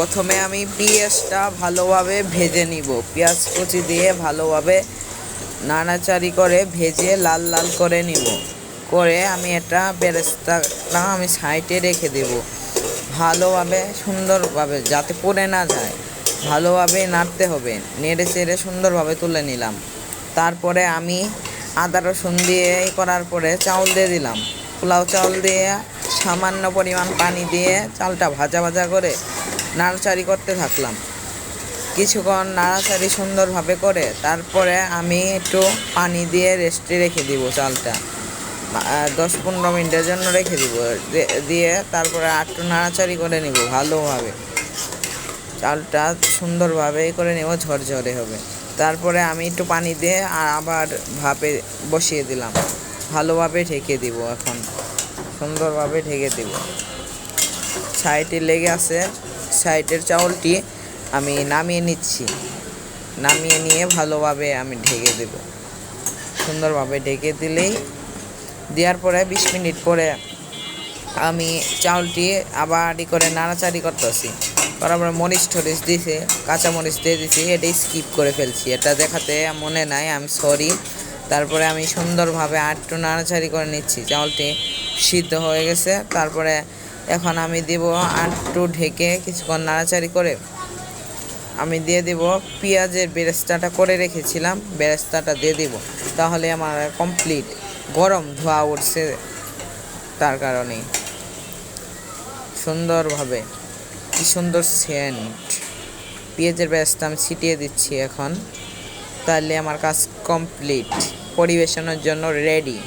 প্রথমে আমি পেঁয়াজটা ভালোভাবে ভেজে নিব। পেঁয়াজ কুচি দিয়ে ভালোভাবে নাড়াচাড়ি করে ভেজে লাল লাল করে নিব। করে আমি এটা বেরেস্তাটা আমি সাইডে রেখে দেব। ভালোভাবে সুন্দরভাবে যাতে পুড়ে না যায়, ভালোভাবে নাড়তে হবে। নেড়ে চেড়ে সুন্দরভাবে তুলে নিলাম। তারপরে আমি আদা রসুন দিয়ে করার পরে চাউল দিয়ে দিলাম। পোলাও চাউল দিয়ে সামান্য পরিমাণ পানি দিয়ে চালটা ভাজা ভাজা করে নাড়াচাড়ি করতে থাকলাম। কিছুক্ষণ নাড়াচাড়ি সুন্দরভাবে করে তারপরে আমি একটু পানি দিয়ে রেস্টে রেখে দিব। চালটা 10-15 মিনিটের জন্য রেখে দিব। দিয়ে তারপরে একটু নাড়াচাড়ি করে নিব ভালোভাবে। চালটা সুন্দরভাবে করে নেব, ঝরঝরে হবে। তারপরে আমি একটু পানি দিয়ে আবার ভাপে বসিয়ে দিলাম। ভালোভাবে ঢেকে দিব। এখন সুন্দরভাবে ঢেকে দিব। সাইডে লেগে আছে, সাইডের চাউলটি আমি নামিয়ে নিচ্ছি। নামিয়ে নিয়ে ভালোভাবে আমি ঢেকে দেব। সুন্দরভাবে ঢেকে দিলেই দেওয়ার পরে 20 মিনিট পরে আমি চাউলটি আবার করে নাড়াচাড়ি করতেছি। করার পরে মরিচ টরিচ দিয়েছে, কাঁচা মরিচ দিয়ে দিয়েছি। এটাই স্কিপ করে ফেলছি, এটা দেখাতে মনে নাই, আমি সরি। তারপরে আমি সুন্দরভাবে একটু নাড়াচাড়ি করে নিচ্ছি। চাউলটি সিদ্ধ হয়ে গেছে। তারপরে এখন আমি দিব একটু ঢেকে কিছুক্ষণ নাড়াচাড়ি করে আমি দিয়ে দিব পেঁয়াজের বেরেস্তাটা করে রেখেছিলাম। বেরেস্তাটা দিয়ে দিব, তাহলে আমার কমপ্লিট। গরম ধোয়া উঠছে, তার কারণে সুন্দরভাবে কি সুন্দর সেন্ট। পেঁয়াজের বেরেস্তা আমি ছিটিয়ে দিচ্ছি এখন। তাহলে আমার কাজ কমপ্লিট, পরিবেশনের জন্য রেডি।